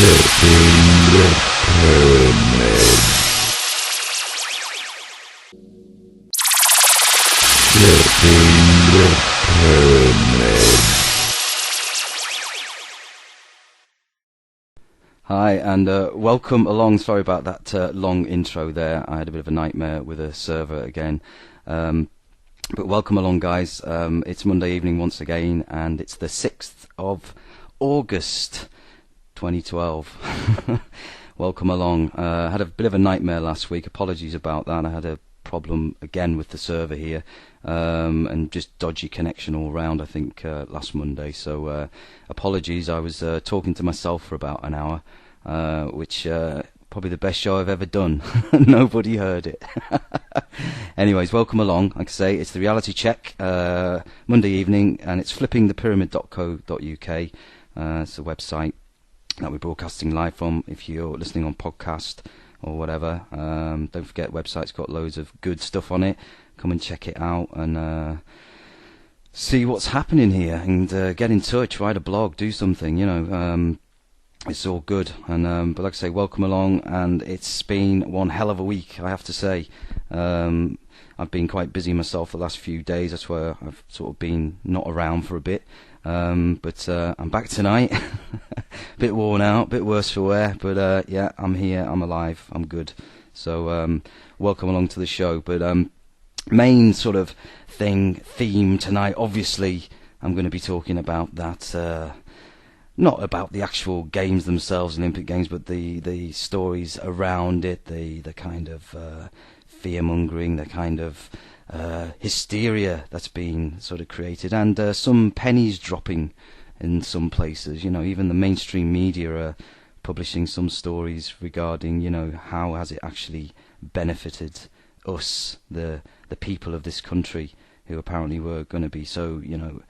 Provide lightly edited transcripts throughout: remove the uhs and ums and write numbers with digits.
Hi, and welcome along. Sorry about that long intro there. I had a bit of a nightmare with a server again. But welcome along, guys. It's Monday evening once again, and it's the 6th of August 2012. Welcome along. I had a bit of a nightmare last week. Apologies about that. I had a problem again with the server here, and just dodgy connection all round, I think, last Monday. So apologies. I was talking to myself for about an hour, which probably the best show I've ever done. Nobody heard it. Anyways, welcome along. Like I say, it's the Reality Check, Monday evening, and it's flippingthepyramid.co.uk. It's a website that we're broadcasting live from if you're listening on podcast or whatever. Don't forget, website's got loads of good stuff on it. Come and check it out and see what's happening here, and get in touch, write a blog, do something, you know. It's all good. And but like I say, welcome along, and it's been one hell of a week, I have to say. I've been quite busy myself the last few days. That's why I've sort of been not around for a bit. But I'm back tonight. Bit worn out, bit worse for wear, but yeah, I'm here, I'm alive, I'm good. So welcome along to the show. But main sort of theme tonight, obviously I'm going to be talking about that, not about the actual games themselves, Olympic Games, but the stories around it, the kind of fear-mongering, the kind of hysteria that's been sort of created, and some pennies dropping in some places. You know, even the mainstream media are publishing some stories regarding, you know, how has it actually benefited us, the people of this country, who apparently were going to be so, you know,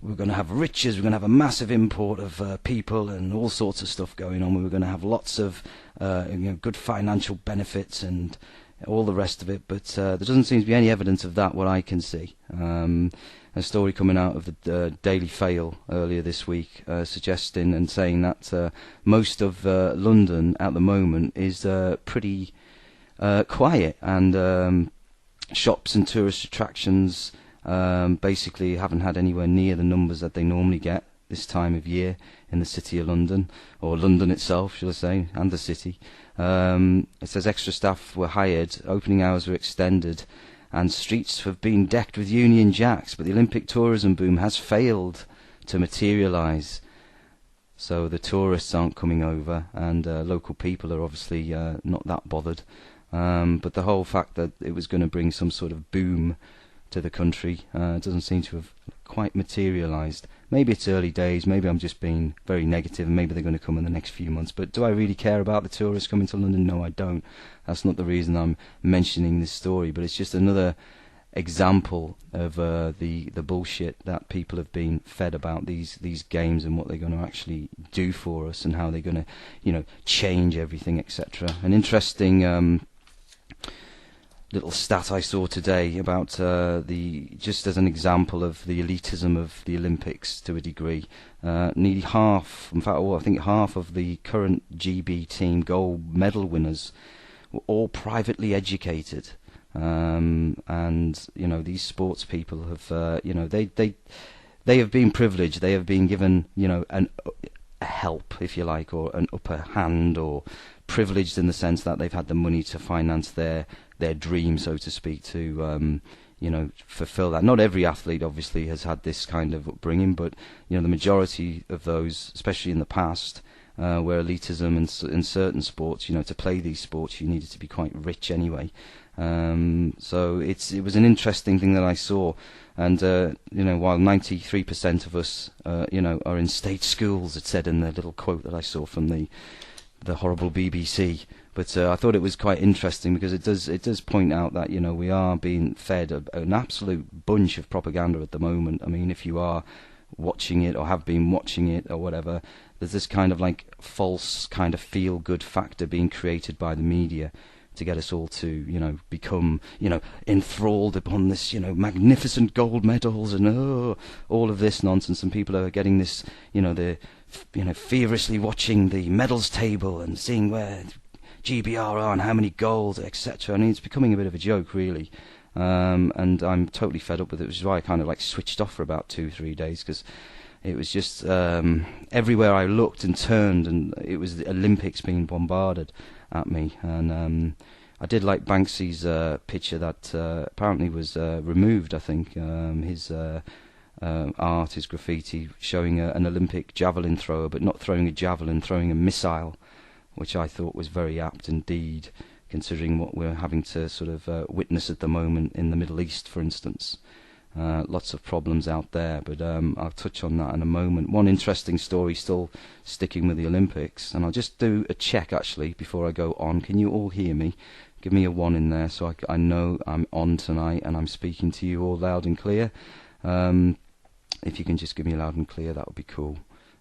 we're going to have riches, we're going to have a massive import of people and all sorts of stuff going on. We were going to have lots of you know, good financial benefits and all the rest of it, but there doesn't seem to be any evidence of that, what I can see. A story coming out of the Daily Fail earlier this week, suggesting and saying that most of London at the moment is pretty quiet, and shops and tourist attractions basically haven't had anywhere near the numbers that they normally get this time of year in the city of London, or London itself, shall I say, and the city. It says extra staff were hired, opening hours were extended, and streets have been decked with Union Jacks, but the Olympic tourism boom has failed to materialise. So the tourists aren't coming over, and local people are obviously not that bothered. But the whole fact that it was going to bring some sort of boom to the country doesn't seem to have quite materialised. Maybe it's early days, maybe I'm just being very negative, and maybe they're going to come in the next few months. But do I really care about the tourists coming to London? No, I don't. That's not the reason I'm mentioning this story, but it's just another example of the bullshit that people have been fed about these games and what they're going to actually do for us, and how they're going to, you know, change everything, etc. An interesting little stat I saw today about just as an example of the elitism of the Olympics to a degree. Nearly half, in fact, I think half of the current GB team gold medal winners were all privately educated. And you know, these sports people have, you know, they have been privileged. They have been given, you know, a help, if you like, or an upper hand, or privileged in the sense that they've had the money to finance their dream, so to speak, to you know, fulfill that. Not every athlete obviously has had this kind of upbringing, but you know, the majority of those, especially in the past, where elitism in certain sports, you know, to play these sports you needed to be quite rich anyway. So it was an interesting thing that I saw, and you know, while 93% of us you know, are in state schools, it said in the little quote that I saw from the horrible BBC. But I thought it was quite interesting, because it does point out that, you know, we are being fed an absolute bunch of propaganda at the moment. I mean, if you are watching it or have been watching it or whatever, there's this kind of like false kind of feel-good factor being created by the media to get us all to, you know, become, you know, enthralled upon this, you know, magnificent gold medals and all of this nonsense. And people are getting this, you know, the feverishly watching the medals table and seeing where GBR are and how many goals, etc. And it's becoming a bit of a joke, really. And I'm totally fed up with it, which is why I kind of like switched off for about 2-3 days, because it was just everywhere I looked and turned, and it was the Olympics being bombarded at me. And I did like Banksy's picture that apparently was removed, I think. His art, his graffiti, showing an Olympic javelin thrower, but not throwing a javelin, throwing a missile, which I thought was very apt indeed, considering what we're having to sort of witness at the moment in the Middle East, for instance. Lots of problems out there, but I'll touch on that in a moment. One interesting story, still sticking with the Olympics, and I'll just do a check actually before I go on. Can you all hear me? Give me a 1 in there so I know I'm on tonight and I'm speaking to you all loud and clear. If you can just give me loud and clear, that would be cool.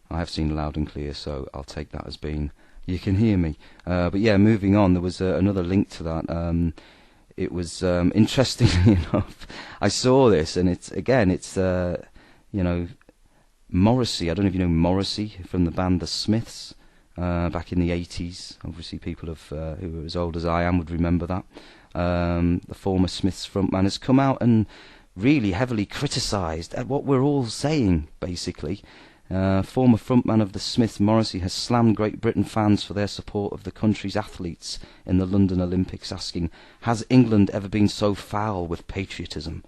I have seen loud and clear, so I'll take that as being you can hear me. But yeah, moving on, there was another link to that. It was interestingly enough, I saw this, and it's Morrissey. I don't know if you know Morrissey from the band The Smiths back in the 80s. Obviously, people who are as old as I am would remember that. The former Smiths frontman has come out and really heavily criticised at what we're all saying, basically. Former frontman of the Smiths, Morrissey, has slammed Great Britain fans for their support of the country's athletes in the London Olympics, asking, "Has England ever been so foul with patriotism?"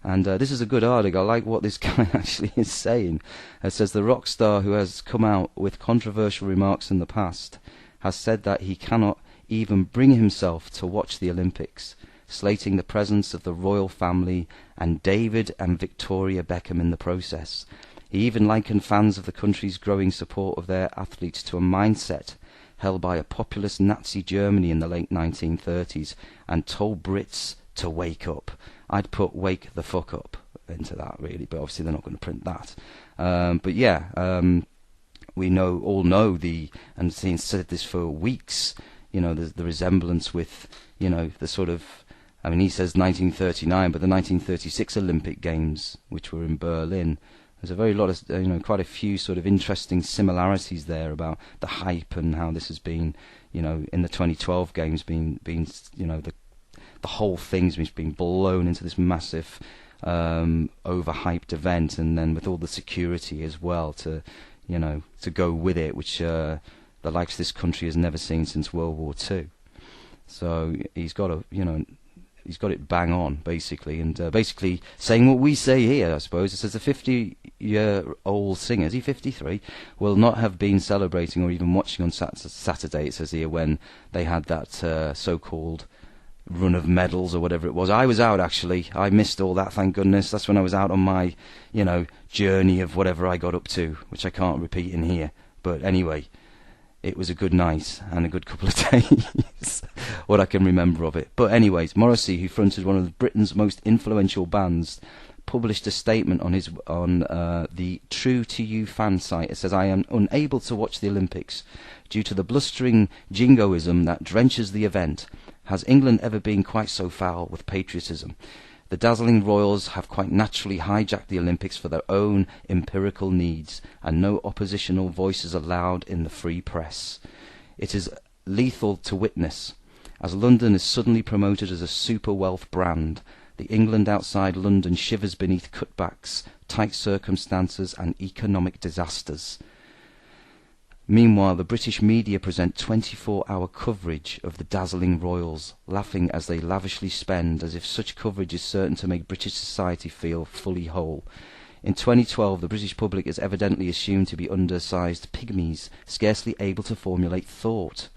And this is a good article. I like what this guy actually is saying. It says, the rock star, who has come out with controversial remarks in the past, has said that he cannot even bring himself to watch the Olympics, slating the presence of the royal family and David and Victoria Beckham in the process. He even likened fans of the country's growing support of their athletes to a mindset held by a populist Nazi Germany in the late 1930s, and told Brits to wake up. I'd put "wake the fuck up" into that, really, but obviously they're not going to print that. But yeah, we all know and said this for weeks, the resemblance with, the sort of, I mean, he says 1939, but the 1936 Olympic Games, which were in Berlin, there's a very lot of, quite a few sort of interesting similarities there about the hype and how this has been, in the 2012 games being the whole thing's been blown into this massive, overhyped event, and then with all the security as well to go with it, which the likes of this country has never seen since World War II. So he's got it bang on, basically, and basically saying what we say here, I suppose. It says the 50-year-old singer, is he 53, will not have been celebrating or even watching on Saturday, it says here, when they had that so-called run of medals or whatever it was. I was out, actually. I missed all that, thank goodness. That's when I was out on my, journey of whatever I got up to, which I can't repeat in here. But anyway, it was a good night and a good couple of days, what I can remember of it. But anyways, Morrissey, who fronted one of Britain's most influential bands, published a statement on the True to You fan site. It says, "I am unable to watch the Olympics due to the blustering jingoism that drenches the event. Has England ever been quite so foul with patriotism? The dazzling royals have quite naturally hijacked the Olympics for their own empirical needs, and no oppositional voices allowed in the free press. It is lethal to witness, as London is suddenly promoted as a super wealth brand. The England outside London shivers beneath cutbacks, tight circumstances, and economic disasters. Meanwhile, the British media present 24-hour coverage of the dazzling royals, laughing as they lavishly spend, as if such coverage is certain to make British society feel fully whole. In 2012, the British public is evidently assumed to be undersized pygmies, scarcely able to formulate thought."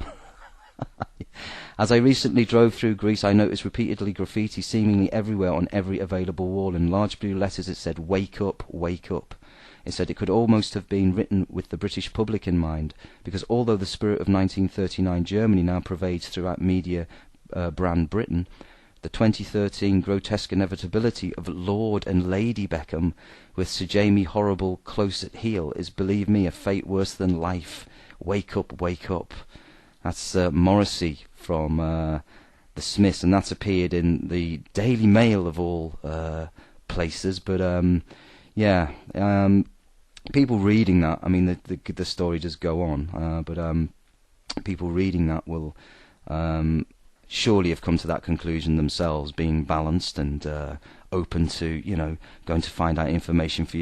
As I recently drove through Greece, I noticed repeatedly graffiti seemingly everywhere on every available wall. In large blue letters it said, "Wake up, wake up." It said it could almost have been written with the British public in mind, because although the spirit of 1939 Germany now pervades throughout media brand Britain, the 2013 grotesque inevitability of Lord and Lady Beckham with Sir Jamie Horrible close at heel is, believe me, a fate worse than life. Wake up, wake up. That's Morrissey from the Smiths, and that's appeared in the Daily Mail of all places. But people reading that, I mean, the story does go on, but people reading that will surely have come to that conclusion themselves, being balanced and open to, going to find out information for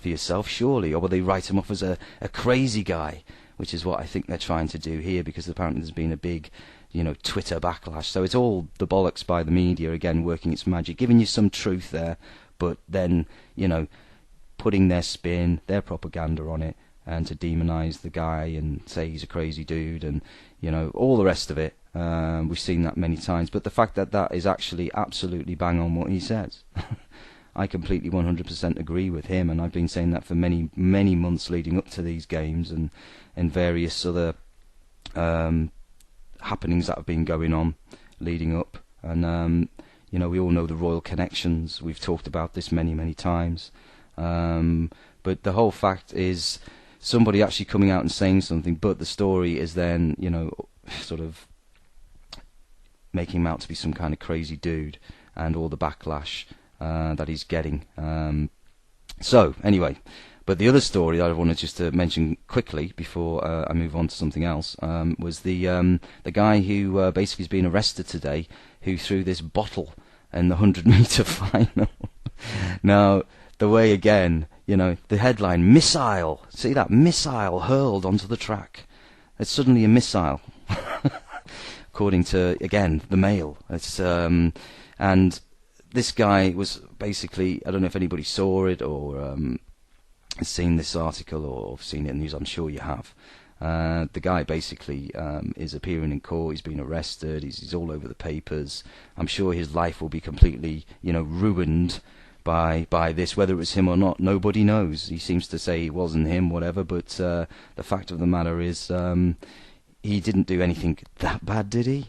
yourself, surely. Or will they write him off as a crazy guy, which is what I think they're trying to do here, because apparently there's been a big, Twitter backlash. So it's all the bollocks by the media, again, working its magic, giving you some truth there, but then, putting their spin, their propaganda on it, and to demonise the guy and say he's a crazy dude, and, all the rest of it. We've seen that many times, but the fact that is actually absolutely bang on what he says. I completely 100% agree with him, and I've been saying that for many, many months leading up to these games, and various other happenings that have been going on leading up. And we all know the royal connections. We've talked about this many, many times. But the whole fact is somebody actually coming out and saying something, but the story is then, sort of making him out to be some kind of crazy dude, and all the backlash that he's getting. So, anyway, but the other story that I wanted just to mention quickly before I move on to something else was the guy who basically has been arrested today, who threw this bottle in the 100-metre final. Now, the way, again, the headline, missile. See that? Missile hurled onto the track. It's suddenly a missile. According to, again, the Mail. It's and this guy was basically, I don't know if anybody saw it or has seen this article or seen it in the news. I'm sure you have. The guy basically is appearing in court. He's been arrested. He's all over the papers. I'm sure his life will be completely, ruined by this. Whether it was him or not, nobody knows. He seems to say it wasn't him, whatever. But the fact of the matter is, he didn't do anything that bad, did he?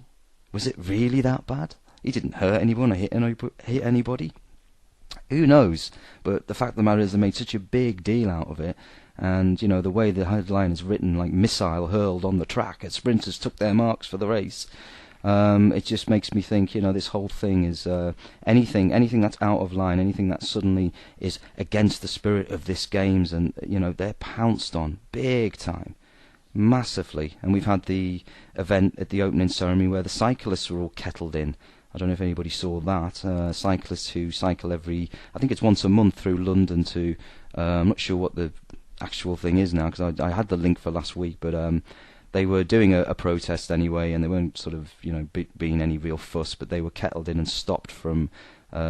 Was it really that bad? He didn't hurt anyone or hit anybody. Who knows? But the fact of the matter is, they made such a big deal out of it. And, the way the headline is written, like missile hurled on the track as sprinters took their marks for the race, it just makes me think, this whole thing is anything that's out of line, anything that suddenly is against the spirit of this games, and, they're pounced on big time. Massively. And we've had the event at the opening ceremony where the cyclists were all kettled in. I don't know if anybody saw that. Cyclists who cycle I think it's once a month through London to, I'm not sure what the actual thing is now, because I had the link for last week, but they were doing a protest anyway, and they weren't sort of, being any real fuss, but they were kettled in and stopped from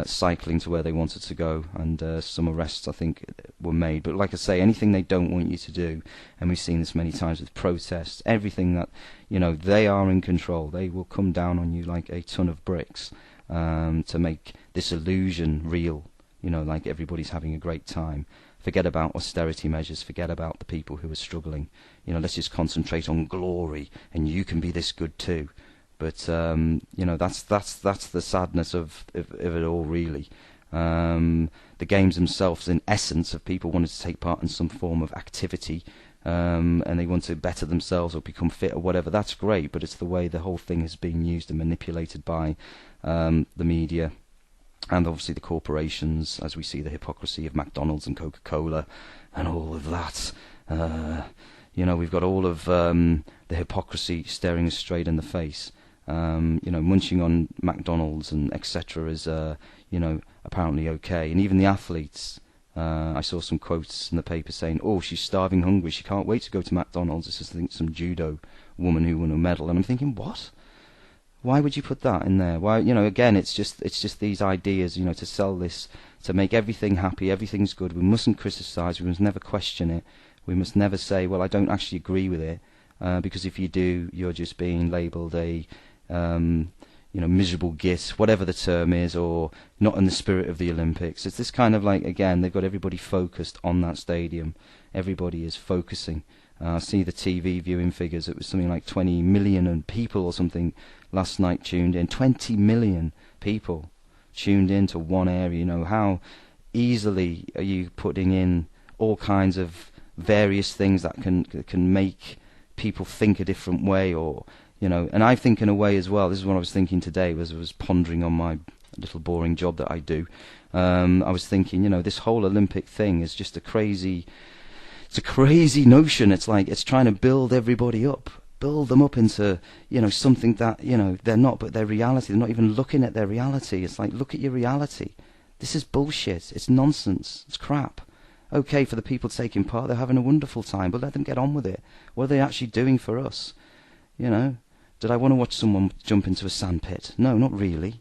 cycling to where they wanted to go, and some arrests, I think, were made. But like I say, anything they don't want you to do, and we've seen this many times with protests, everything that, they are in control. They will come down on you like a ton of bricks to make this illusion real, like everybody's having a great time. Forget about austerity measures, forget about the people who are struggling. Let's just concentrate on glory, and you can be this good too. But that's the sadness of it all, really. The games themselves, in essence, of people wanting to take part in some form of activity, and they want to better themselves or become fit or whatever. That's great, but it's the way the whole thing is being used and manipulated by the media and obviously the corporations, as we see the hypocrisy of McDonald's and Coca-Cola and all of that. We've got all of the hypocrisy staring us straight in the face. Munching on McDonald's and etc. is, apparently okay. And even the athletes, I saw some quotes in the paper saying, "Oh, she's starving hungry. She can't wait to go to McDonald's." This is, I think, some judo woman who won a medal. And I'm thinking, what? Why would you put that in there? Why, again, it's just these ideas, to sell this, to make everything happy, everything's good. We mustn't criticise. We must never question it. We must never say, well, I don't actually agree with it, because if you do, you're just being labelled a miserable git, whatever the term is, or not in the spirit of the Olympics. It's this kind of like, again, they've got everybody focused on that stadium. Everybody is focusing. I see the TV viewing figures. It was something like 20 million people or something last night tuned in. 20 million people tuned into one area. How easily are you putting in all kinds of various things that can make people think a different way, or and I think in a way as well. This is what I was thinking today, I was pondering on my little boring job that I do. I was thinking, this whole Olympic thing is just a crazy It's a crazy notion. It's like it's trying to build everybody up, build them up into, something that, they're not, but their reality. They're not even looking at their reality. It's like, look at your reality. This is bullshit. It's nonsense. It's crap. Okay, for the people taking part, they're having a wonderful time, but let them get on with it. What are they actually doing for us? Did I want to watch someone jump into a sandpit? No, not really.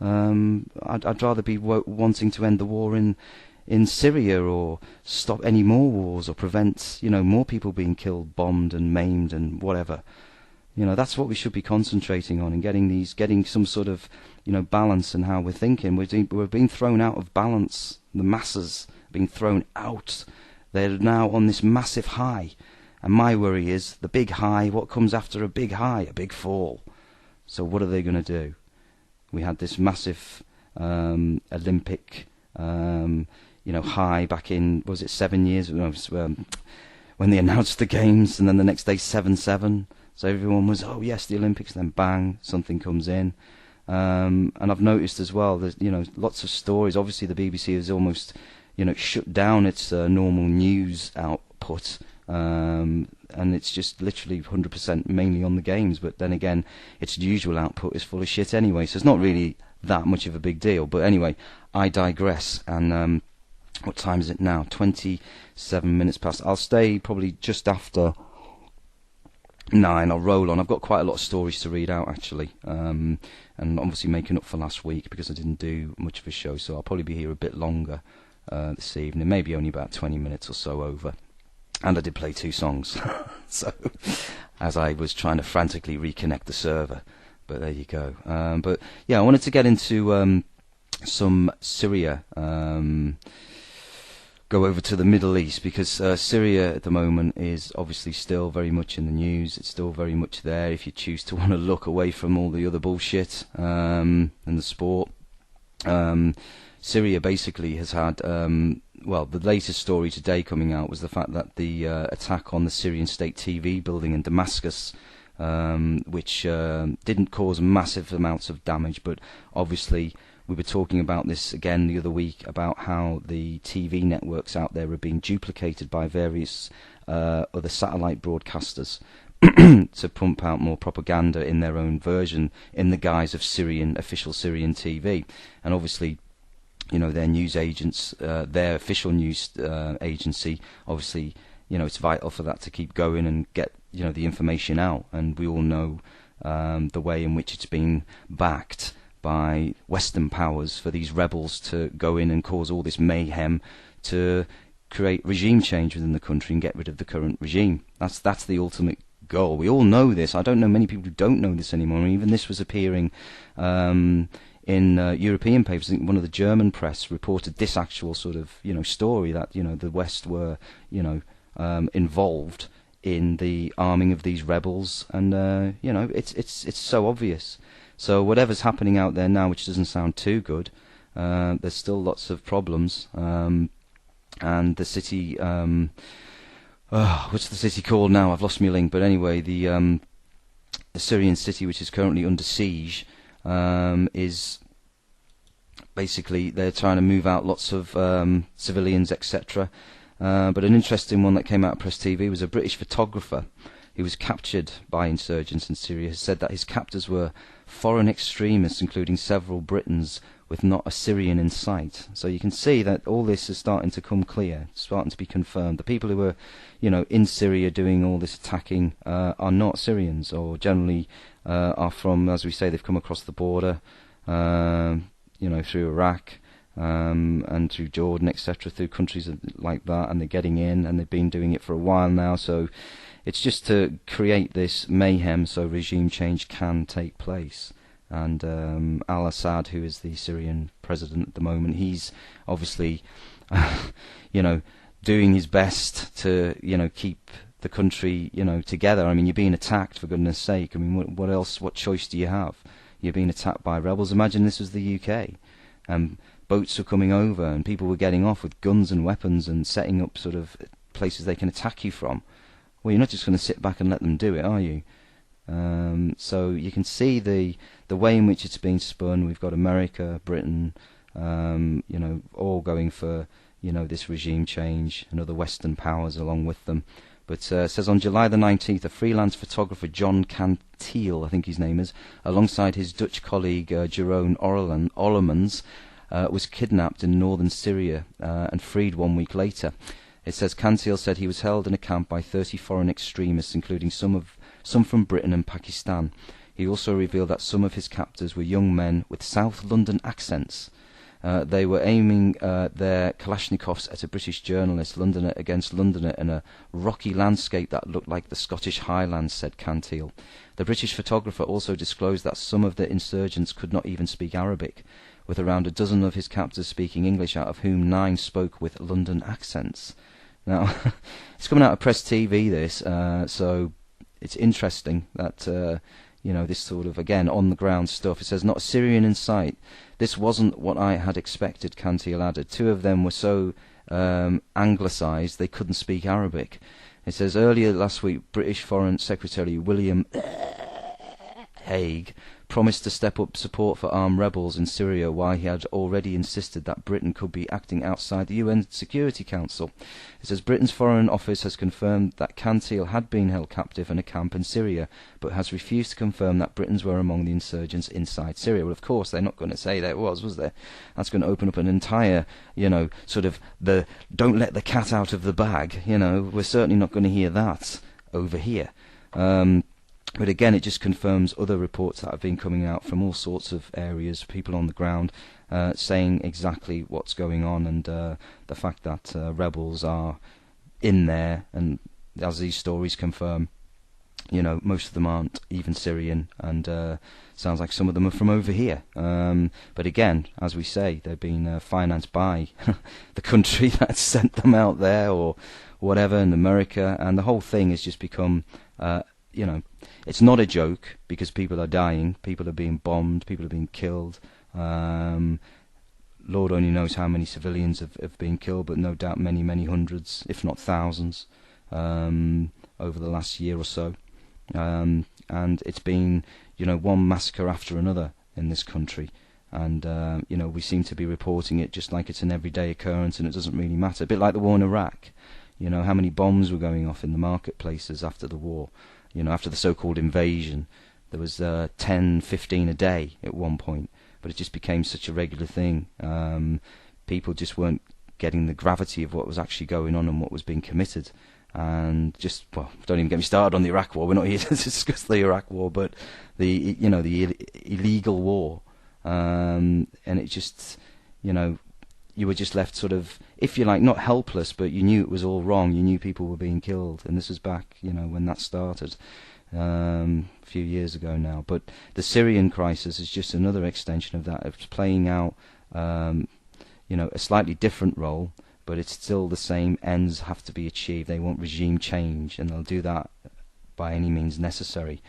I'd rather be wanting to end the war in Syria, or stop any more wars, or prevent, more people being killed, bombed and maimed and whatever. That's what we should be concentrating on, and getting some sort of, balance in how we're thinking. We're being thrown out of balance. The masses are being thrown out. They're now on this massive high. And my worry is the big high, what comes after a big high? A big fall. So what are they going to do? We had this massive Olympic high back in, was it 7 years? No, it was, when they announced the games, and then the next day 7-7. So everyone was, oh yes, the Olympics. Then bang, something comes in. And I've noticed as well, there's lots of stories. Obviously, the BBC has almost shut down its normal news output. And it's just literally 100% mainly on the games. But then again, its usual output is full of shit anyway, so it's not really that much of a big deal. But anyway, I digress. And what time is it now? 27 minutes past. I'll stay probably just after 9. I'll roll on. I've got quite a lot of stories to read out, actually. And obviously making up for last week because I didn't do much of a show, so I'll probably be here a bit longer this evening. Maybe only about 20 minutes or so over. And I did play 2 songs, so as I was trying to frantically reconnect the server. But there you go. But yeah, I wanted to get into some Syria. Go over to the Middle East, because Syria at the moment is obviously still very much in the news. It's still very much there if you choose to want to look away from all the other bullshit and the sport. Syria basically has had, the latest story today coming out was the fact that the attack on the Syrian state TV building in Damascus, which didn't cause massive amounts of damage, but obviously we were talking about this again the other week, about how the TV networks out there are being duplicated by various other satellite broadcasters to pump out more propaganda in their own version in the guise of official Syrian TV. And obviously, their news agents, their official news agency, obviously, it's vital for that to keep going and get, the information out. And we all know the way in which it's been backed by Western powers for these rebels to go in and cause all this mayhem to create regime change within the country and get rid of the current regime. That's the ultimate goal. We all know this. I don't know many people who don't know this anymore. And even this was appearing in European papers. I think one of the German press reported this actual sort of story that the West were involved in the arming of these rebels, and it's so obvious. So whatever's happening out there now, which doesn't sound too good, there's still lots of problems. And the city, what's the city called now? I've lost my link. But anyway, the Syrian city, which is currently under siege, is basically they're trying to move out lots of civilians, etc. But an interesting one that came out of Press TV was a British photographer who was captured by insurgents in Syria, has said that his captors were foreign extremists, including several Britons, with not a Syrian in sight. So you can see that all this is starting to come clear, starting to be confirmed. The people who were, in Syria doing all this attacking are not Syrians, or generally are from, as we say, they've come across the border, through Iraq, and through Jordan, etc., through countries like that, and they're getting in, and they've been doing it for a while now. So it's just to create this mayhem so regime change can take place. And al-Assad, who is the Syrian president at the moment, he's obviously, doing his best to, keep the country, together. I mean, you're being attacked, for goodness sake. I mean, what else? What choice do you have? You're being attacked by rebels. Imagine this was the UK, and boats were coming over, and people were getting off with guns and weapons and setting up sort of places they can attack you from. Well, you're not just going to sit back and let them do it, are you? So you can see the way in which it's being spun. We've got America, Britain, all going for, this regime change and other Western powers along with them. But it says on July the 19th, a freelance photographer, John Cantiel, I think his name is, alongside his Dutch colleague Jeroen Ollemans, was kidnapped in northern Syria and freed 1 week later. It says Cantiel said he was held in a camp by 30 foreign extremists, including some from Britain and Pakistan. He also revealed that some of his captors were young men with South London accents. They were aiming their Kalashnikovs at a British journalist, Londoner against Londoner, in a rocky landscape that looked like the Scottish Highlands, said Cantiel. The British photographer also disclosed that some of the insurgents could not even speak Arabic, with around a dozen of his captors speaking English, out of whom 9 spoke with London accents. Now, it's coming out of Press TV, this, so it's interesting that, this sort of, again, on-the-ground stuff. It says, not a Syrian in sight. This wasn't what I had expected, Cantiel added. 2 of them were so anglicised they couldn't speak Arabic. It says, earlier last week, British Foreign Secretary William Hague promised to step up support for armed rebels in Syria, while he had already insisted that Britain could be acting outside the UN Security Council. It says Britain's Foreign Office has confirmed that Cantiel had been held captive in a camp in Syria, but has refused to confirm that Britons were among the insurgents inside Syria. Well, of course, they're not going to say that was there? That's going to open up an entire, sort of the don't let the cat out of the bag. We're certainly not going to hear that over here. But again, it just confirms other reports that have been coming out from all sorts of areas, people on the ground, saying exactly what's going on, and the fact that rebels are in there, and as these stories confirm, most of them aren't even Syrian, and sounds like some of them are from over here. But again, as we say, they've been financed by the country that sent them out there, or whatever, in America, and the whole thing has just become... it's not a joke, because people are dying, people are being bombed, people are being killed. Lord only knows how many civilians have been killed, but no doubt many, many hundreds, if not thousands, over the last year or so. And it's been, one massacre after another in this country. And, we seem to be reporting it just like it's an everyday occurrence, and it doesn't really matter. A bit like the war in Iraq. How many bombs were going off in the marketplaces after the war. After the so-called invasion, there was 10, 15 a day at one point, but it just became such a regular thing. People just weren't getting the gravity of what was actually going on and what was being committed. And don't even get me started on the Iraq War. We're not here to discuss the Iraq War, but the illegal war. And it just, you were just left sort of, if you like, not helpless, but you knew it was all wrong. You knew people were being killed, and this was back, when that started, a few years ago now. But the Syrian crisis is just another extension of that. It's playing out, a slightly different role, but it's still the same. Ends have to be achieved. They want regime change, and they'll do that by any means necessary.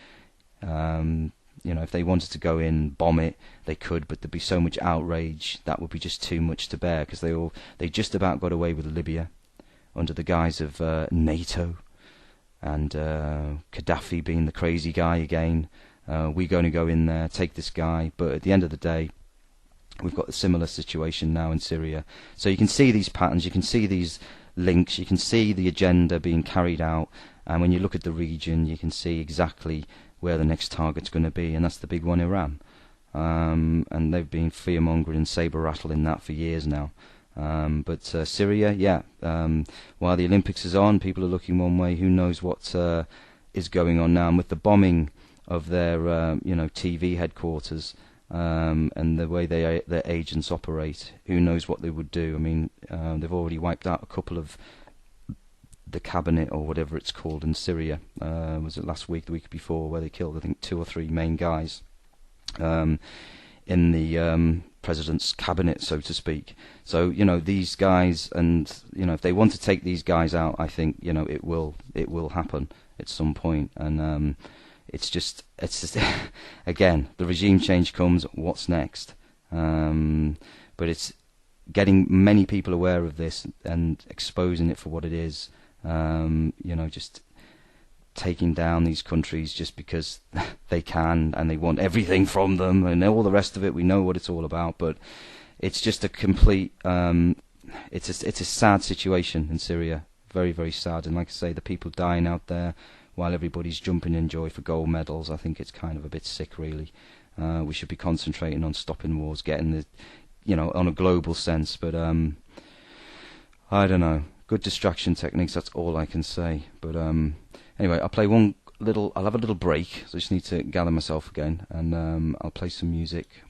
If they wanted to go in and bomb it, they could, but there'd be so much outrage that would be just too much to bear, because they just about got away with Libya under the guise of NATO, and Gaddafi being the crazy guy again. We're going to go in there, take this guy, but at the end of the day, we've got a similar situation now in Syria. So you can see these patterns, you can see these links, you can see the agenda being carried out, and when you look at the region, you can see exactly where the next target's going to be, and that's the big one, Iran. And they've been fear-mongering and saber-rattling that for years now. But Syria, while the Olympics is on, people are looking one way. Who knows what is going on now? And with the bombing of their, TV headquarters, and the way their agents operate, who knows what they would do? I mean, they've already wiped out a couple of the cabinet, or whatever it's called, in Syria. Was it last week, the week before, where they killed, I think, 2 or 3 main guys in the president's cabinet, so to speak. So, these guys, and, if they want to take these guys out, I think, it will happen at some point. And it's just again, the regime change comes, what's next? But it's getting many people aware of this and exposing it for what it is. Just taking down these countries just because they can, and they want everything from them, and all the rest of it. We know what it's all about, but it's just a complete it's a sad situation in Syria, very very sad. And like I say, the people dying out there while everybody's jumping in joy for gold medals. I think it's kind of a bit sick, really. We should be concentrating on stopping wars, getting the, on a global sense. But I don't know. Good distraction techniques. That's all I can say. But anyway, I'll play I'll have a little break. So I just need to gather myself again, and I'll play some music,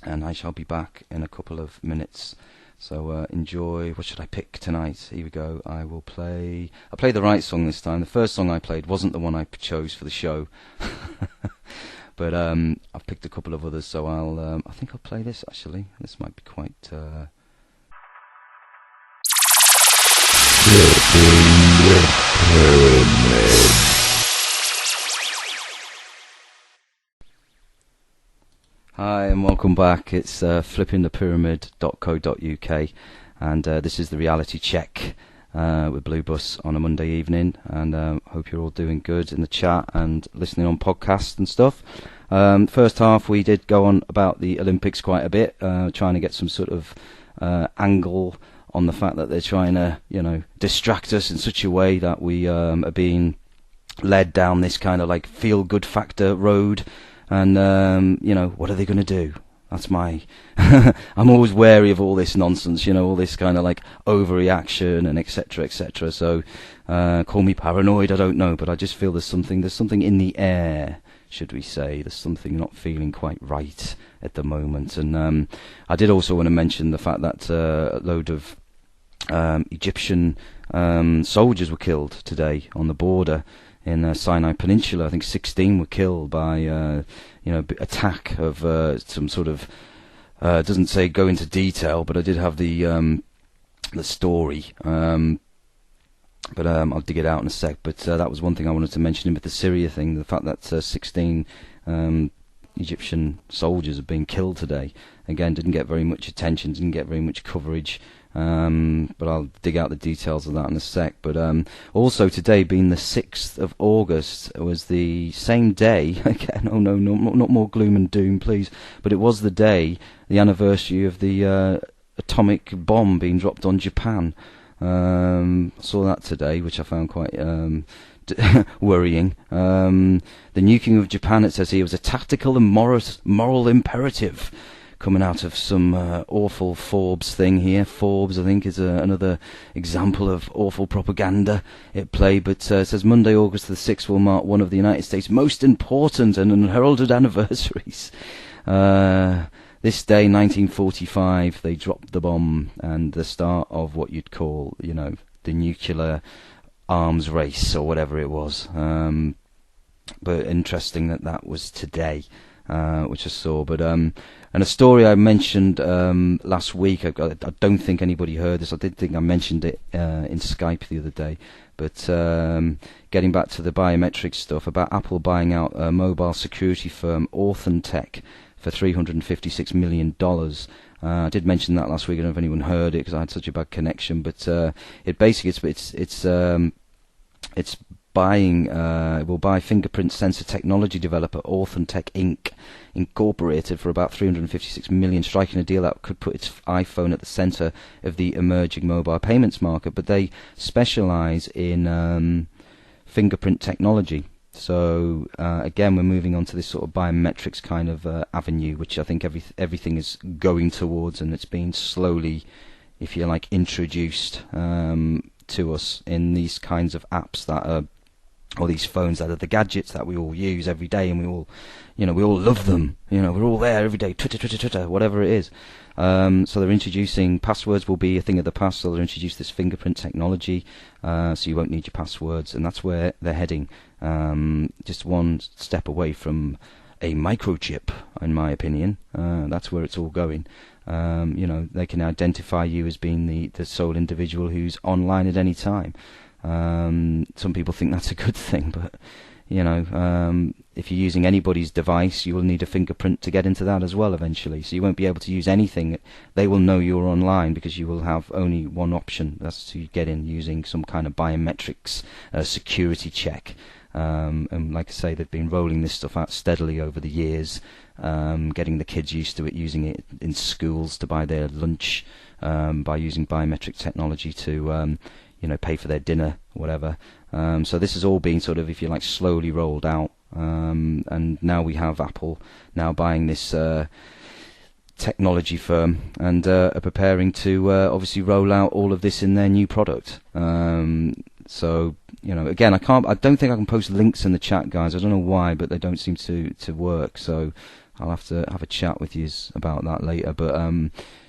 and I shall be back in a couple of minutes. So enjoy. What should I pick tonight? Here we go. I'll play the right song this time. The first song I played wasn't the one I chose for the show. But I've picked a couple of others, so I think I'll play this actually. This might be quite Hi and welcome back. It's flippingthepyramid.co.uk, and this is the reality check with Bluebus on a Monday evening, and hope you're all doing good in the chat and listening on podcasts and stuff. First half we did go on about the Olympics quite a bit, trying to get some sort of angle on the fact that they're trying to, distract us in such a way that we are being led down this kind of like feel-good factor road. And, what are they going to do? That's my... I'm always wary of all this nonsense, all this kind of like overreaction and etc., etc. So, call me paranoid, I don't know, but I just feel there's something in the air, should we say. There's something not feeling quite right at the moment. And I did also want to mention the fact that a load of Egyptian soldiers were killed today on the border in Sinai Peninsula. I think 16 were killed by attack of some sort of doesn't say go into detail, but I did have the story. But I'll dig it out in a sec. But that was one thing I wanted to mention with the Syria thing, the fact that 16 Egyptian soldiers have been killed today. Again, didn't get very much attention, didn't get very much coverage. But I'll dig out the details of that in a sec. But also today, being the 6th of August, was the same day. Again, oh no, not more gloom and doom, please. But it was the day, the anniversary of the atomic bomb being dropped on Japan. Saw that today, which I found quite worrying. The nuking of Japan, it says here, was a tactical and moral imperative. Coming out of some awful Forbes thing here. Forbes, I think, is another example of awful propaganda at play. But it says Monday, August the 6th will mark one of the United States' most important and unheralded anniversaries. This day, 1945, they dropped the bomb, and the start of what you'd call, the nuclear arms race or whatever it was. But interesting that was today. Which I saw, but and a story I mentioned last week. I don't think anybody heard this. I did think I mentioned it in Skype the other day. But getting back to the biometric stuff about Apple buying out a mobile security firm Orthentech for $356 million. I did mention that last week. I don't know if anyone heard it because I had such a bad connection. But it basically it's buying will buy fingerprint sensor technology developer Orthentech Inc. Incorporated for about $356 million, striking a deal that could put its iPhone at the center of the emerging mobile payments market. But they specialize in fingerprint technology. So again, we're moving on to this sort of biometrics kind of avenue, which I think everything is going towards, and it's being slowly, if you like, introduced to us in these kinds of apps that are, or these phones that are the gadgets that we all use every day, and we all love them. We're all there every day, Twitter, whatever it is. So they're introducing passwords will be a thing of the past. So they're introduced this fingerprint technology, so you won't need your passwords, and that's where they're heading. Just one step away from a microchip, in my opinion. That's where it's all going. They can identify you as being the sole individual who's online at any time. Some people think that's a good thing, but if you're using anybody's device, you will need a fingerprint to get into that as well eventually. So you won't be able to use anything. They will know you're online because you will have only one option. That's to get in using some kind of biometrics security check. And like I say, they've been rolling this stuff out steadily over the years, getting the kids used to it, using it in schools to buy their lunch, by using biometric technology to pay for their dinner, whatever. So this has all been sort of, if you like, slowly rolled out. And now we have Apple now buying this technology firm and are preparing to obviously roll out all of this in their new product. So again, I don't think I can post links in the chat, guys. I don't know why, but they don't seem to work. So I'll have to have a chat with you about that later. But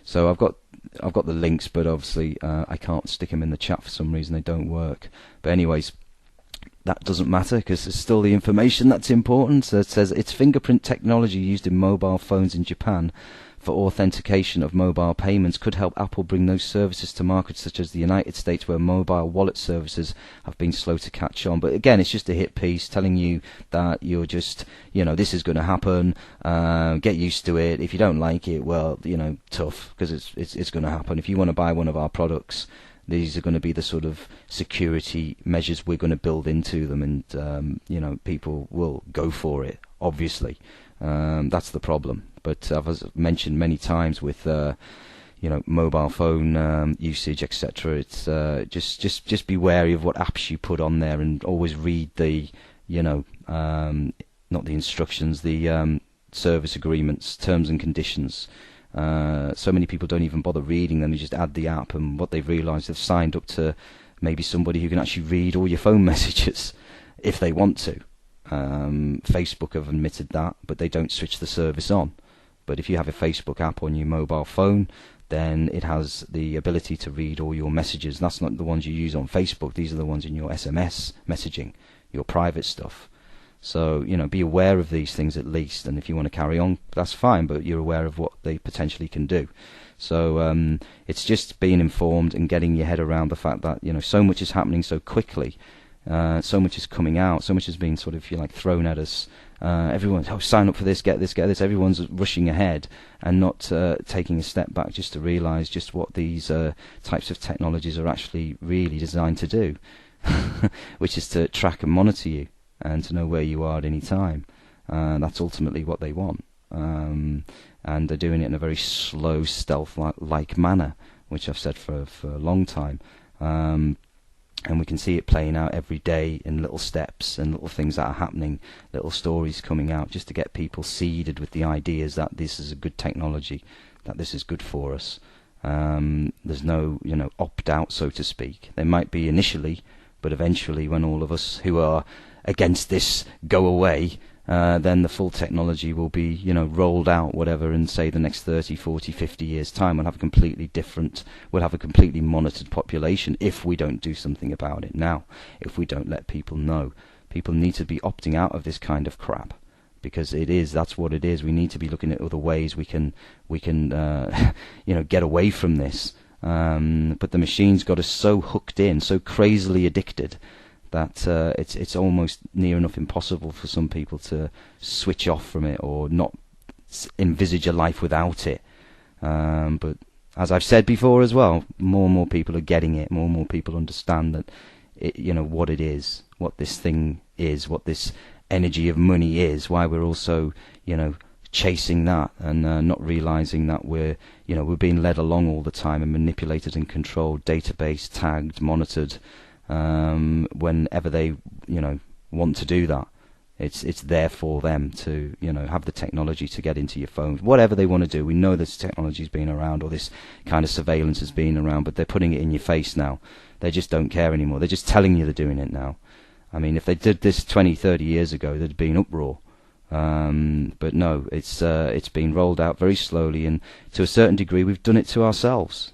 so I've got the links, but obviously I can't stick them in the chat for some reason. They don't work. But anyways, that doesn't matter because it's still the information that's important. So it says it's fingerprint technology used in mobile phones in Japan for authentication of mobile payments could help Apple bring those services to markets such as the United States, where mobile wallet services have been slow to catch on. But again, it's just a hit piece telling you that you're just, this is going to happen. Get used to it. If you don't like it, well, tough, because it's going to happen. If you want to buy one of our products, these are going to be the sort of security measures we're going to build into them, and people will go for it. Obviously, that's the problem. But as I've mentioned many times with mobile phone usage, etc., it's just be wary of what apps you put on there, and always read the not the instructions, the service agreements, terms and conditions. So many people don't even bother reading them. They just add the app, and what they've realised, they've signed up to maybe somebody who can actually read all your phone messages if they want to. Facebook have admitted that, but they don't switch the service on. But if you have a Facebook app on your mobile phone, then it has the ability to read all your messages. That's not the ones you use on Facebook. These are the ones in your SMS messaging, your private stuff. So, be aware of these things at least. And if you want to carry on, that's fine, but you're aware of what they potentially can do. So it's just being informed and getting your head around the fact that, so much is happening so quickly. So much is coming out. So much is being sort of, if you like, thrown at us. Everyone's, sign up for this, get this, get this. Everyone's rushing ahead and not taking a step back just to realise just what these types of technologies are actually really designed to do, which is to track and monitor you and to know where you are at any time. That's ultimately what they want. And they're doing it in a very slow, stealth-like manner, which I've said for a long time. And we can see it playing out every day in little steps and little things that are happening, little stories coming out, just to get people seeded with the ideas that this is a good technology, that this is good for us. There's no, opt-out, so to speak. There might be initially, but eventually when all of us who are against this go away, then the full technology will be, rolled out, whatever, in, say, the next 30, 40, 50 years' time. We'll have a completely monitored population if we don't do something about it now, if we don't let people know. People need to be opting out of this kind of crap, because that's what it is. We need to be looking at other ways we can get away from this. But the machine's got us so hooked in, so crazily addicted, that it's almost near enough impossible for some people to switch off from it or not envisage a life without it. But as I've said before as well, more and more people are getting it. More and more people understand that what it is, what this thing is, what this energy of money is. Why we're also chasing that and not realizing that we're being led along all the time and manipulated and controlled, database tagged, monitored. Whenever they, want to do that, it's there for them to, have the technology to get into your phones, whatever they want to do. We know this technology's been around, or this kind of surveillance has been around, but they're putting it in your face now. They just don't care anymore. They're just telling you they're doing it now. I mean, if they did this 20, 30 years ago, there'd been uproar. But no, it's been rolled out very slowly, and to a certain degree, we've done it to ourselves.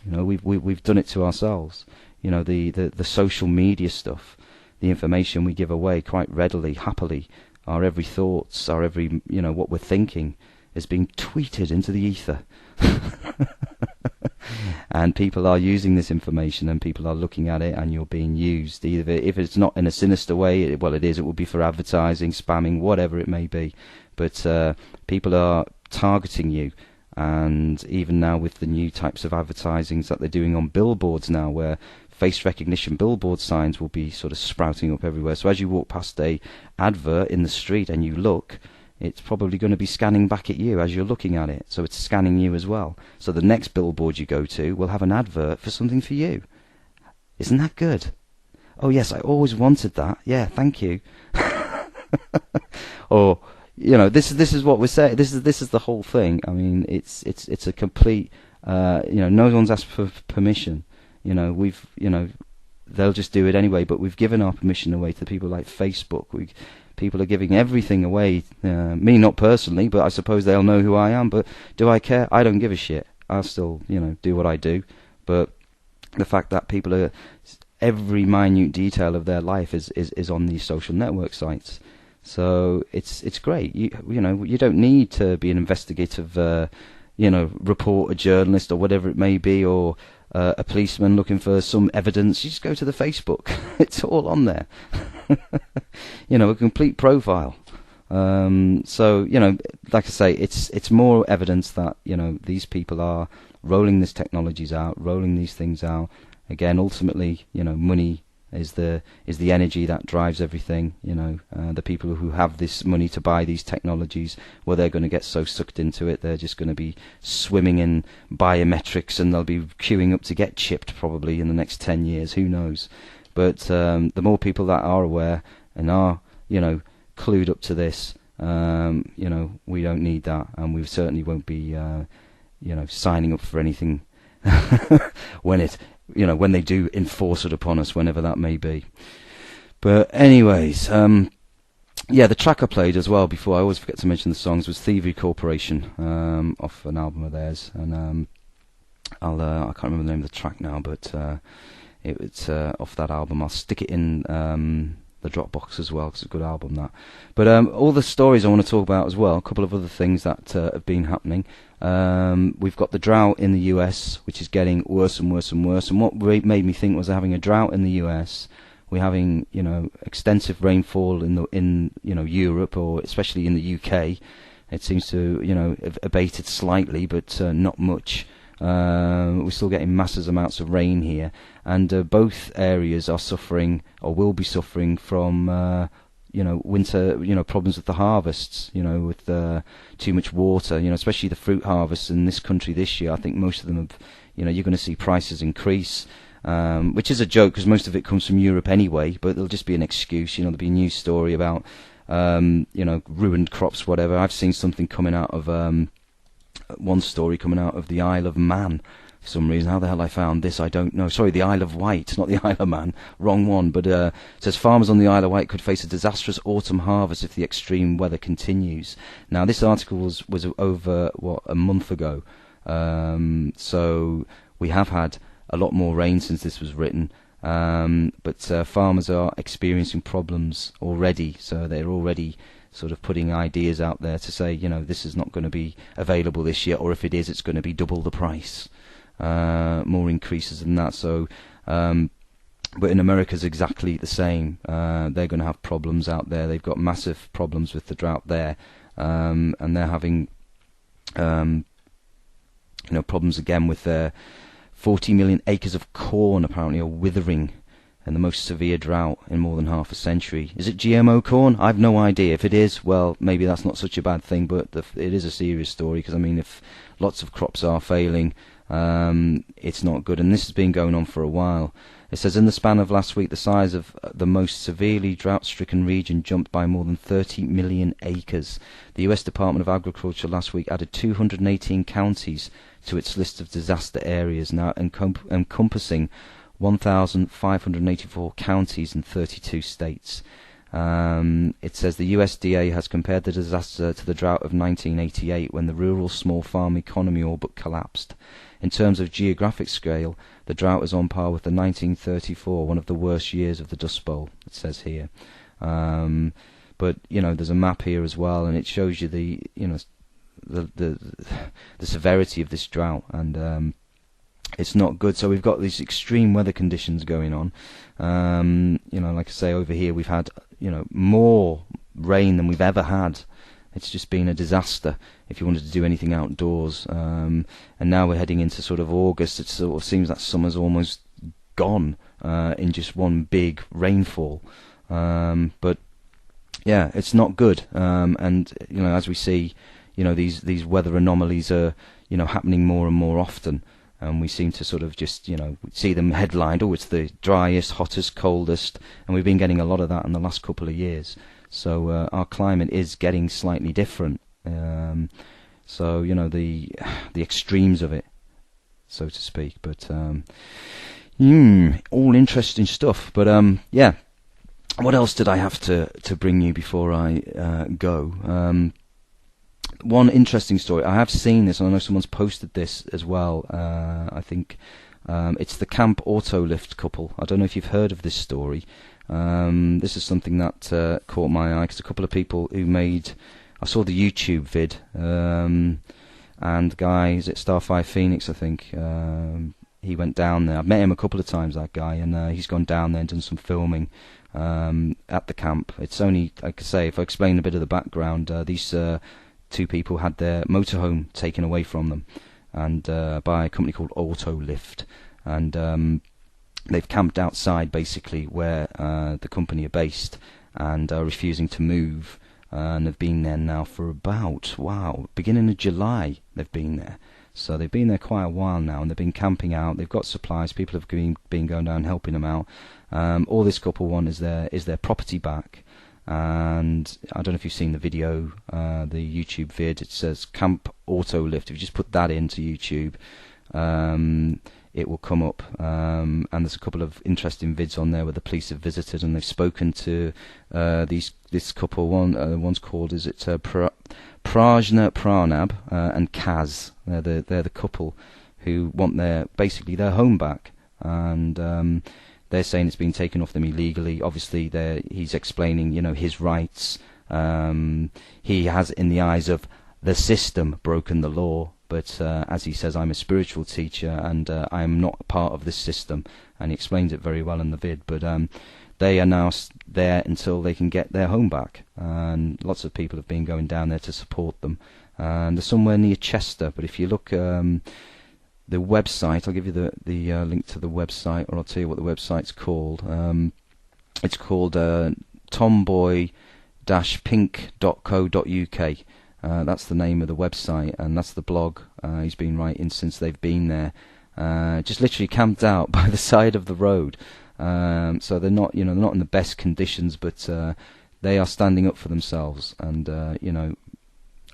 We've done it to ourselves. The social media stuff, the information we give away quite readily, happily, our every thoughts, our every, what we're thinking is being tweeted into the ether. And people are using this information, and people are looking at it, and you're being used. Either if it's not in a sinister way, it is. It will be for advertising, spamming, whatever it may be. But people are targeting you. And even now with the new types of advertisings that they're doing on billboards now, where face recognition billboard signs will be sort of sprouting up everywhere. So as you walk past a advert in the street and you look, it's probably going to be scanning back at you as you're looking at it. So it's scanning you as well. So the next billboard you go to will have an advert for something for you. Isn't that good? Oh yes, I always wanted that. Yeah, thank you. Or, you know, this is what we're saying. This is the whole thing. I mean, it's a complete. You know, no one's asked for permission. You know, they'll just do it anyway. But we've given our permission away to people like Facebook. People are giving everything away. Me, not personally, but I suppose they'll know who I am. But do I care? I don't give a shit. I'll still, you know, do what I do. But the fact that people are, every minute detail of their life is on these social network sites. So it's great. You know, you don't need to be an investigative, you know, reporter, journalist, or whatever it may be, or a policeman looking for some evidence. You just go to the Facebook. It's all on there. You know, a complete profile. So, you know, like I say, it's more evidence that, you know, these people are rolling these technologies out, rolling these things out. Again, ultimately, you know, money is the energy that drives everything. You know, the people who have this money to buy these technologies, well, they're going to get so sucked into it, they're just going to be swimming in biometrics, and they'll be queuing up to get chipped probably in the next 10 years. Who knows? But the more people that are aware and are, you know, clued up to this, you know, we don't need that, and we certainly won't be, you know, signing up for anything when they do enforce it upon us, whenever that may be. But anyways, yeah, the track I played as well before, I always forget to mention the songs, was Thievery Corporation, off an album of theirs, and I can't remember the name of the track now, but it's off that album. I'll stick it in the Dropbox as well, because it's a good album, that. But all the stories I want to talk about as well, a couple of other things that have been happening. We've got the drought in the US, which is getting worse and worse and worse, and what made me think was having a drought in the US, we're having, you know, extensive rainfall in you know, Europe, or especially in the UK. It seems to, you know, have abated slightly, but not much. We're still getting massive amounts of rain here, and both areas are suffering, or will be suffering, from you know, winter, you know, problems with the harvests, you know, with too much water, you know, especially the fruit harvests in this country this year. I think most of them have, you know, you're going to see prices increase, which is a joke because most of it comes from Europe anyway, but there'll just be an excuse, you know, there'll be a news story about, you know, ruined crops, whatever. I've seen something coming out of, one story coming out of the Isle of Man. For some reason, how the hell I found this, I don't know. Sorry, the Isle of Wight, not the Isle of Man. Wrong one. But it says farmers on the Isle of Wight could face a disastrous autumn harvest if the extreme weather continues. Now, this article was over, a month ago. So we have had a lot more rain since this was written. But farmers are experiencing problems already. So they're already sort of putting ideas out there to say, you know, this is not going to be available this year, or if it is, it's going to be double the price. More increases than that. So, but in America's exactly the same. They're going to have problems out there. They've got massive problems with the drought there, and they're having, you know, problems again with their 40 million acres of corn apparently are withering in the most severe drought in more than half a century. Is it GMO corn? I've no idea. If it is, well, maybe that's not such a bad thing, but it is a serious story, because, I mean, if lots of crops are failing, it's not good, and this has been going on for a while. It says, in the span of last week, the size of the most severely drought-stricken region jumped by more than 30 million acres. The U.S. Department of Agriculture last week added 218 counties to its list of disaster areas, now encompassing 1,584 counties in 32 states. It says the USDA has compared the disaster to the drought of 1988, when the rural small farm economy all but collapsed. In terms of geographic scale, the drought is on par with the 1934, one of the worst years of the Dust Bowl, it says here. But, you know, there's a map here as well, and it shows you the, you know, the severity of this drought, and it's not good. So we've got these extreme weather conditions going on. You know, like I say, over here we've had, you know, more rain than we've ever had. It's just been a disaster if you wanted to do anything outdoors. And now we're heading into sort of August. It sort of seems that summer's almost gone. in just one big rainfall. But yeah, it's not good. And as we see, these weather anomalies are happening more and more often. And we seem to sort of just, see them headlined, oh, it's the driest, hottest, coldest, and we've been getting a lot of that in the last couple of years. So our climate is getting slightly different. So the extremes of it, so to speak. But all interesting stuff. But yeah, what else did I have to bring you before I go? One interesting story. I have seen this, and I know someone's posted this as well. I think it's the Camp Autolift couple. I don't know if you've heard of this story. This is something that caught my eye, because a couple of people who made... I saw the YouTube vid, and the guy, is it Starfire Phoenix, I think, he went down there. I've met him a couple of times, that guy, and he's gone down there and done some filming at the camp. It's only, like I say, if I explain a bit of the background, these two people had their motorhome taken away from them, and by a company called Autolift, and they've camped outside basically where the company are based, and are refusing to move, and they've been there now for about, beginning of July they've been there. So they've been there quite a while now, and they've been camping out. They've got supplies. People have been going down helping them out. All this couple want is their property back. And I don't know if you've seen the video, the YouTube vid. It says Camp Autolift. If you just put that into YouTube, it will come up. And there's a couple of interesting vids on there where the police have visited and they've spoken to this couple. One's called, is it Prajna Pranab and Kaz. They're the couple who want their home back, and they're saying it's been taken off them illegally. Obviously, he's explaining, his rights. He has, in the eyes of the system, broken the law. But as he says, I'm a spiritual teacher, and I'm not part of this system. And he explains it very well in the vid. But they are now there until they can get their home back. And lots of people have been going down there to support them. And they're somewhere near Chester. But if you look... the website, I'll give you the link to the website, or I'll tell you what the website's called. It's called tomboy-pink.co.uk. That's the name of the website, and that's the blog he's been writing since they've been there. Just literally camped out by the side of the road. So they're not, they're not in the best conditions, but they are standing up for themselves, and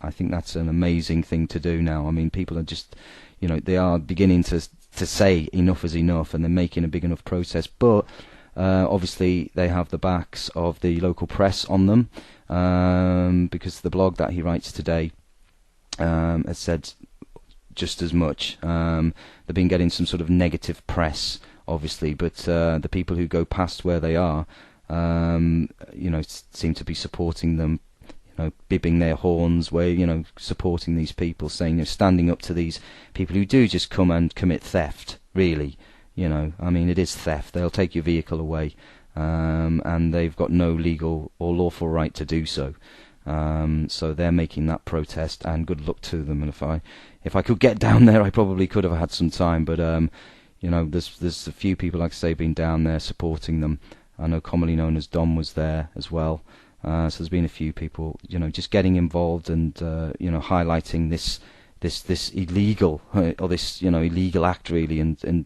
I think that's an amazing thing to do now. I mean, people are just... they are beginning to say enough is enough, and they're making a big enough protest. But obviously they have the backs of the local press on them, because the blog that he writes today has said just as much. They've been getting some sort of negative press, obviously, but the people who go past where they are, seem to be supporting them. Bibbing their horns, where supporting these people, saying standing up to these people who do just come and commit theft. Really, I mean, it is theft. They'll take your vehicle away, and they've got no legal or lawful right to do so. So they're making that protest, and good luck to them. And if I could get down there, I probably could have had some time. But there's a few people, like I say, been down there supporting them. I know commonly known as Dom was there as well. So there's been a few people, just getting involved and highlighting this illegal or this illegal act, really, and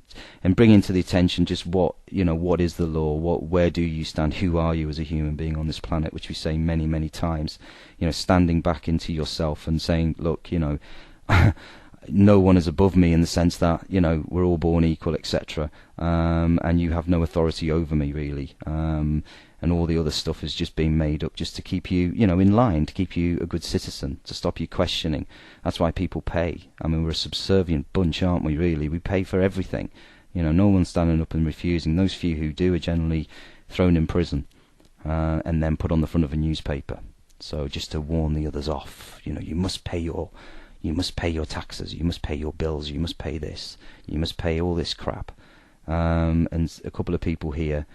bringing to the attention just what is the law, where do you stand, who are you as a human being on this planet, which we say many times, standing back into yourself and saying, look, no one is above me in the sense that we're all born equal, etc. And you have no authority over me, really. And all the other stuff is just being made up just to keep you, in line, to keep you a good citizen, to stop you questioning. That's why people pay. I mean, we're a subservient bunch, aren't we, really? We pay for everything. No one's standing up and refusing. Those few who do are generally thrown in prison and then put on the front of a newspaper. So just to warn the others off, you must pay your taxes, you must pay your bills, you must pay this, you must pay all this crap. And a couple of people here...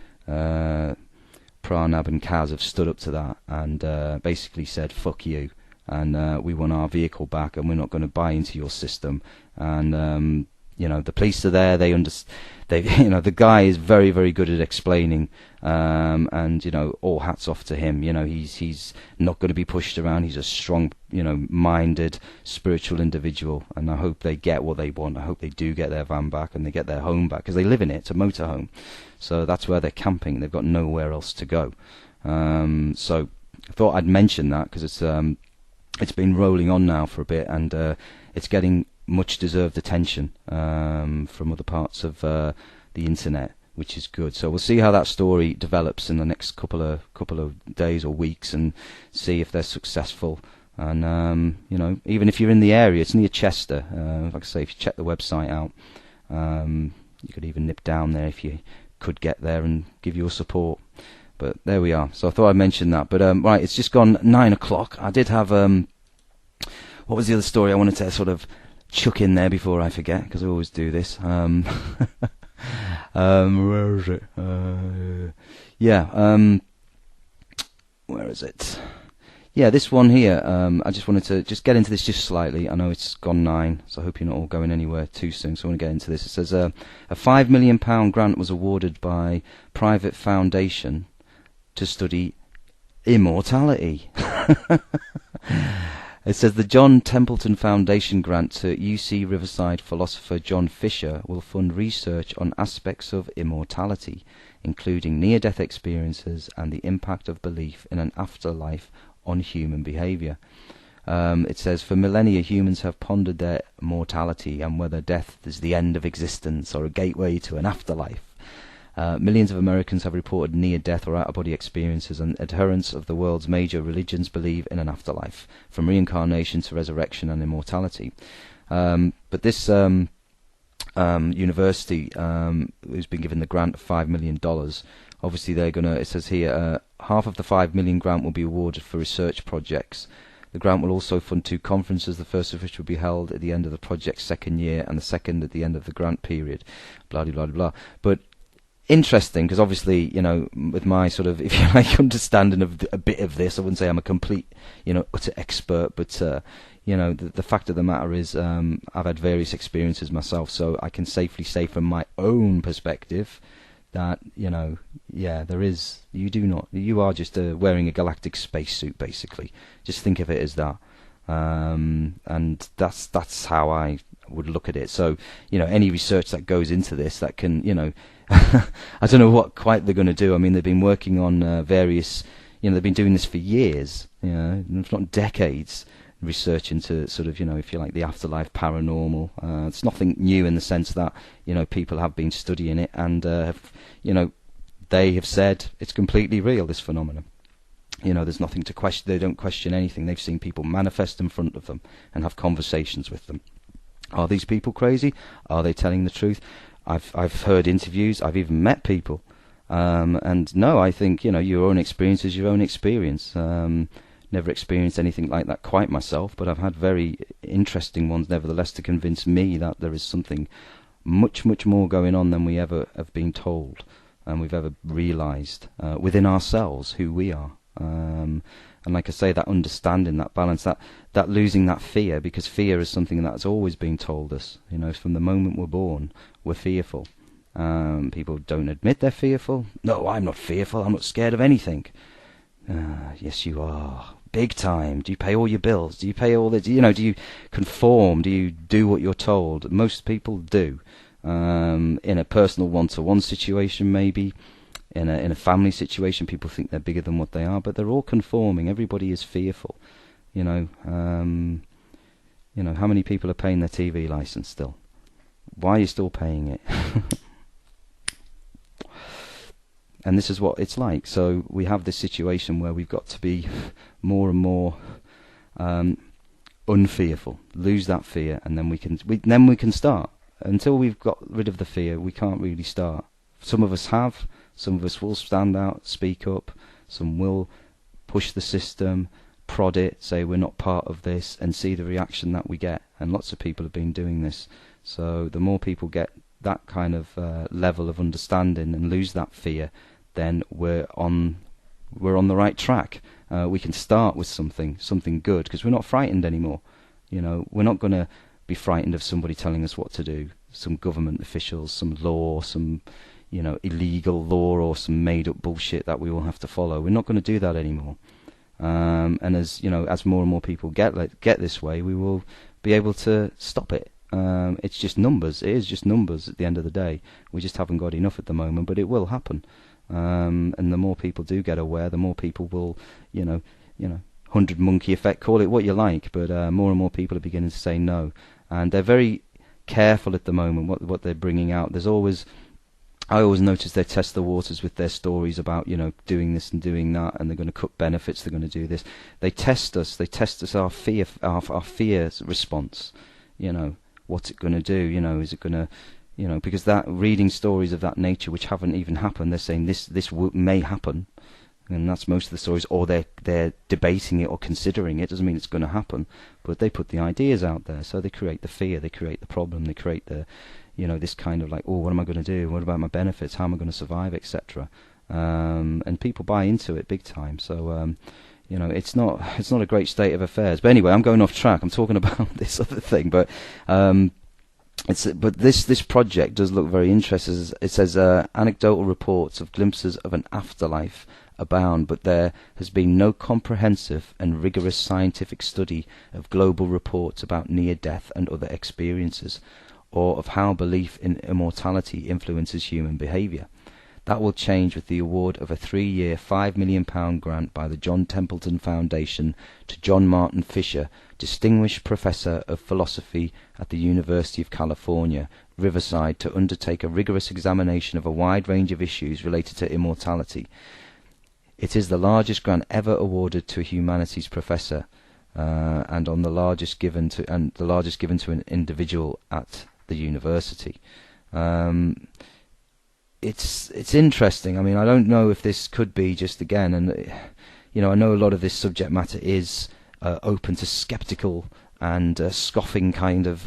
Pranab and Kaz have stood up to that and basically said, fuck you, and we want our vehicle back, and we're not going to buy into your system. And the police are there. They the guy is very, very good at explaining, and all hats off to him. He's not going to be pushed around. He's a strong, minded, spiritual individual, and I hope they get what they want. I hope they do get their van back and they get their home back, because they live in it. It's a motorhome, so that's where they're camping. They've got nowhere else to go. So I thought I'd mention that, because it's been rolling on now for a bit, and it's getting much deserved attention from other parts of the internet, which is good. So we'll see how that story develops in the next couple of days or weeks, and see if they're successful. And even if you're in the area, it's near Chester. Like I say, if you check the website out, you could even nip down there if you could get there and give your support. But there we are. So I thought I'd mention that. But right, it's just gone 9 o'clock. I did have what was the other story I wanted to sort of chuck in there before I forget, because I always do this. Where is it? Where is it? Yeah, this one here. I just wanted to just get into this just slightly. I know it's gone 9, so I hope you're not all going anywhere too soon. So I want to get into this. It says a £5 million grant was awarded by private foundation to study immortality. It says the John Templeton Foundation grant to UC Riverside philosopher John Fisher will fund research on aspects of immortality, including near-death experiences and the impact of belief in an afterlife on human behavior. It says, for millennia humans have pondered their mortality and whether death is the end of existence or a gateway to an afterlife. Millions of Americans have reported near-death or out-of-body experiences, and adherents of the world's major religions believe in an afterlife, from reincarnation to resurrection and immortality. But this university, who's been given the grant of $5 million, obviously they're going to, it says here, half of the $5 million grant will be awarded for research projects. The grant will also fund 2 conferences, the first of which will be held at the end of the project's second year, and the second at the end of the grant period. Blah, blah, blah, blah. But interesting, because obviously, with my sort of, if you like, understanding of a bit of this, I wouldn't say I'm a complete, utter expert, but, the fact of the matter is, I've had various experiences myself, so I can safely say from my own perspective that, there is, you are just wearing a galactic spacesuit, basically. Just think of it as that. And that's how I would look at it. So, any research that goes into this that can, I don't know what quite they're going to do. I mean, they've been working on various, they've been doing this for years, if not decades, research into sort of, if you like, the afterlife, paranormal. It's nothing new in the sense that, people have been studying it, and, they have said it's completely real, this phenomenon. There's nothing to question. They don't question anything. They've seen people manifest in front of them and have conversations with them. Are these people crazy? Are they telling the truth? I've heard interviews. I've even met people. And no, I think, your own experience is your own experience. Never experienced anything like that quite myself, but I've had very interesting ones, nevertheless, to convince me that there is something much, much more going on than we ever have been told, and we've ever realised within ourselves who we are. And like I say, that understanding, that balance, that losing that fear, because fear is something that's always been told us. From the moment we're born, we're fearful. People don't admit they're fearful. No, I'm not fearful. I'm not scared of anything. Yes, you are. Big time. Do you pay all your bills? Do you pay all the? Do you conform? Do you do what you're told? Most people do. In a personal one-to-one situation, maybe. In a family situation, people think they're bigger than what they are, but they're all conforming. Everybody is fearful. How many people are paying their TV license still? Why are you still paying it? And this is what it's like. So we have this situation where we've got to be more and more unfearful. Lose that fear, and then we can start. Until we've got rid of the fear, we can't really start. Some of us have. Some of us will stand out, speak up. Some will push the system, prod it, say we're not part of this, and see the reaction that we get. And lots of people have been doing this. So the more people get that kind of level of understanding and lose that fear, then we're on the right track. We can start with something good, because we're not frightened anymore. We're not going to be frightened of somebody telling us what to do. some government officials, some law, some illegal law or some made-up bullshit that we all have to follow. We're not going to do that anymore. And as as more and more people get this way, we will be able to stop it. It's just numbers. It is just numbers at the end of the day. We just haven't got enough at the moment, but it will happen. And the more people do get aware, the more people will, 100 monkey effect, call it what you like, but more and more people are beginning to say no. And they're very careful at the moment what they're bringing out. I always notice they test the waters with their stories about, doing this and doing that, and they're going to cut benefits, they're going to do this. They test us, our fear response. What's it going to do? Is it going to, because that reading stories of that nature which haven't even happened, they're saying this may happen, and that's most of the stories, or they're debating it or considering it. Doesn't mean it's going to happen, but they put the ideas out there, so they create the fear, they create the problem, they create the this kind of like, oh, what am I going to do? What about my benefits? How am I going to survive, etc. And people buy into it big time. So, it's not a great state of affairs. But anyway, I'm going off track. I'm talking about this other thing, but this project does look very interesting. It says anecdotal reports of glimpses of an afterlife abound, but there has been no comprehensive and rigorous scientific study of global reports about near death and other experiences, or of how belief in immortality influences human behaviour. That will change with the award of a 3-year £5 million grant by the John Templeton Foundation to John Martin Fisher, Distinguished Professor of Philosophy at the University of California, Riverside, to undertake a rigorous examination of a wide range of issues related to immortality. It is the largest grant ever awarded to a humanities professor, and the largest given to an individual at the university. It's interesting. I mean, I don't know if this could be just again, and I know a lot of this subject matter is open to skeptical and scoffing kind of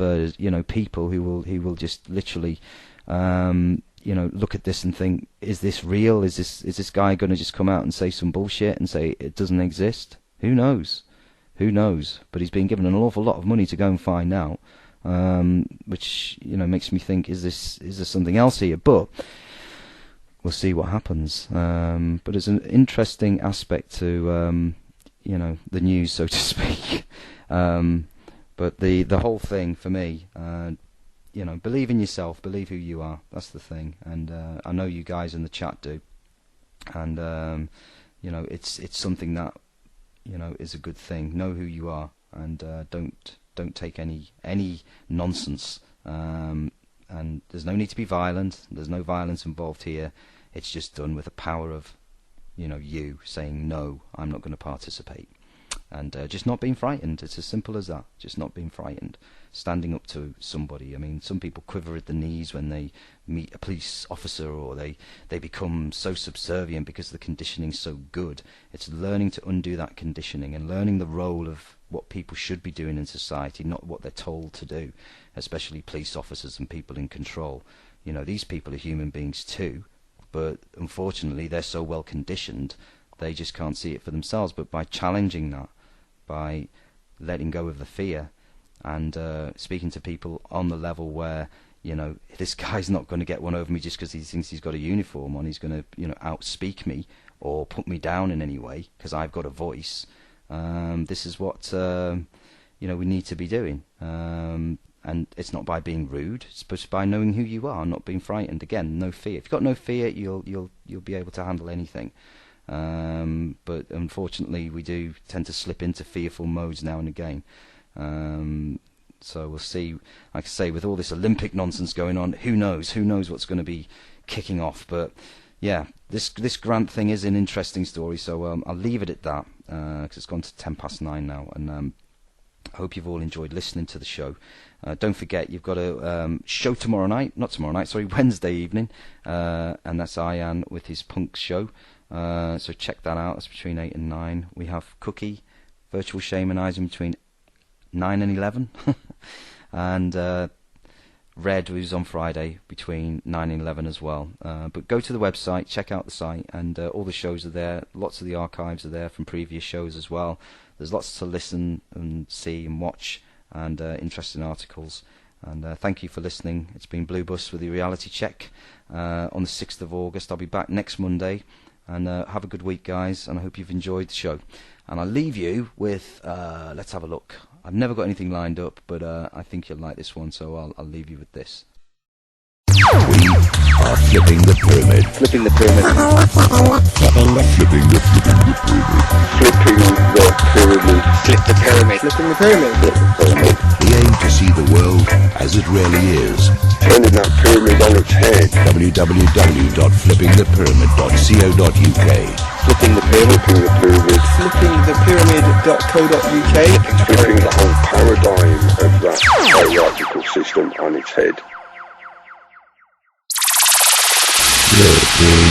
people who will just literally look at this and think, is this real? Is this guy going to just come out and say some bullshit and say it doesn't exist? Who knows? But he's been given an awful lot of money to go and find out. Which makes me think, is there something else here? But we'll see what happens. But it's an interesting aspect to the news, so to speak. But the whole thing for me, believe in yourself, believe who you are. That's the thing, and I know you guys in the chat do, and it's something that is a good thing. Know who you are, and don't take any nonsense. And there's no need to be violent. There's no violence involved here. It's just done with the power of, you saying, no, I'm not going to participate. And just not being frightened. It's as simple as that. Just not being frightened. Standing up to somebody. I mean, some people quiver at the knees when they meet a police officer, or they become so subservient because the conditioning's so good. It's learning to undo that conditioning and learning the role of what people should be doing in society, not what they're told to do, especially police officers and people in control. These people are human beings too, but unfortunately they're so well conditioned, they just can't see it for themselves. But by challenging that, by letting go of the fear, and speaking to people on the level where, this guy's not going to get one over me just because he thinks he's got a uniform on, he's going to, outspeak me or put me down in any way because I've got a voice. This is what we need to be doing, and it's not by being rude. It's just by knowing who you are, not being frightened. Again, no fear. If you've got no fear, you'll be able to handle anything. But unfortunately, we do tend to slip into fearful modes now and again. So we'll see. Like I say, with all this Olympic nonsense going on, who knows? Who knows what's going to be kicking off? But yeah, this grant thing is an interesting story. So I'll leave it at that because it's gone to 9:10 now, and I hope you've all enjoyed listening to the show. Don't forget, you've got a show Wednesday evening, and that's Ian with his punk show. So check that out. It's between 8 and 9. We have Cookie, Virtual Shamanizing, between 9 and 11. And Red, who's on Friday, between 9 and 11 as well. But go to the website, check out the site, and all the shows are there. Lots of the archives are there from previous shows as well. There's lots to listen and see and watch, and interesting articles. And thank you for listening. It's been Bluebus with the reality check on the 6th of August. I'll be back next Monday. And have a good week, guys, and I hope you've enjoyed the show. And I'll leave you with, let's have a look. I've never got anything lined up, but I think you'll like this one, so I'll leave you with this. We are flipping the pyramid. Flipping the pyramid. Flipping the pyramid. Flipping the pyramid. Flip the pyramid. Flipping the pyramid. Flip the pyramid. We aim to see the world as it really is. Turning that pyramid on its head. www.flippingthepyramid.co.uk. Flipping the pyramid. Flipping the pyramid. Flippingthepyramid.co.uk. Flipping the whole paradigm of that hierarchical system on its head. Flipping